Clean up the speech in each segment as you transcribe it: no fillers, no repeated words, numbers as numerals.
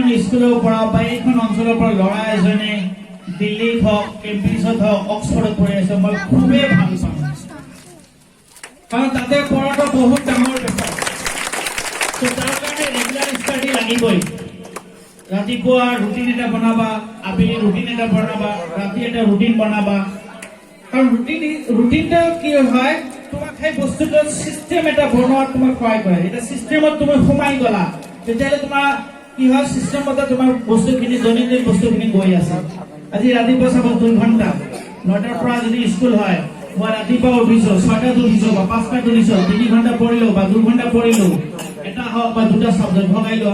এইখন স্কুলৰ পৰা বা এইখন অঞ্চলৰ পৰা ল'ৰা এজনে দিল্লীত হওক কেম্ব্ৰিজত হওক অক্সফৰ্ডত পঢ়ি আছে মই খুবেই ভাল পাওঁ কাৰণ তাতে পঢ়াটো বহুত ডাঙৰ বিষয় তাৰ কাৰণে ৰেগুলাৰ ষ্টাডি লাগিবই ৰাতিপুৱা ৰুটিন এটা বনাবা আবেলি ৰুটিন এটা বনাবা ৰাতি এটা ৰুটিন বনাবা কাৰণ ৰুটিনটা কি হয় তোমাক সেই বস্তুটো চিষ্টেম এটা বনোৱাত তোমাক সহায় কৰে এতিয়া চিষ্টেমত তুমি সোমাই গলা তেতিয়াহ'লে তোমাৰ কি হয় চিষ্টেমতে তোমাৰ বস্তুখিনি দৈনন্দিন বস্তুখিনি গৈ আছে আজি ৰাতিপুৱা চাব 2 ঘণ্টা 9টাৰ পৰা যদি স্কুল হয় মই ৰাতিপুৱা উঠিছো 6টাত উঠিছো বা 5টাত উঠিছো 3 ঘণ্টা পঢ়িলো বা 2 ঘণ্টা পঢ়িলো এটা হওক বা দুটা চাবজেক্ট ভগাইলো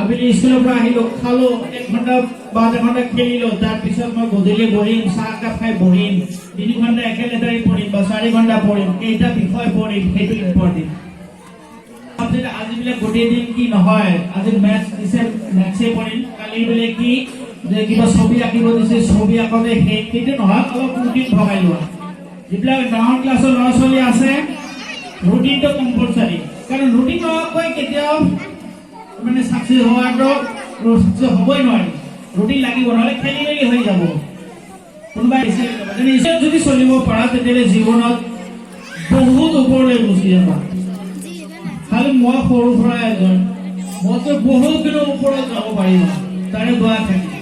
আবেলি স্কুলৰ পৰা আহিলো খালো 1 ঘণ্টা বা 1 ঘণ্টা খেলিলো তাৰপিছত মই গধূলি বহিম চাহ কাপ খাই বহিম 3 ঘণ্টা একেলেঠাৰি পঢ়িম বা 4 ঘণ্টা পঢ়িম কেইটা বিষয় পঢ়িম সেইটো ইম্পৰ্টেণ্ট আজি বোলে গোটেই দিন কি নহয় আজি মেথছ দিছে মেথছে পঢ়িম কালি বোলে কি যে কিবা ছবি আঁকিব দিছে ছবি আঁকোতে সেইটো নহয় অলপ ৰুটিন ভগাই লোৱা যিবিলাক 9 ক্লাছৰ ল'ৰা ছোৱালী আছে ৰুটিনটো কম্পালচাৰী কাৰণ ৰুটিন নোহোৱাকৈ কেতিয়াও মানে সাকসেস হোৱাটো সাকসেস হ'বই নোৱাৰি ৰুটিন লাগিব নহ'লে খেলি মেলি হৈ যাব কোনোবাই যদি চলিব পৰা তেতিয়াহ'লে জীৱনত বহুত ওপৰলৈ গুচি যাবা খালি মই সৰু সুৰা এজন মইতো বহুত দিনৰ ওপৰত যাব পাৰিম তাৰে দোৱা থাকিব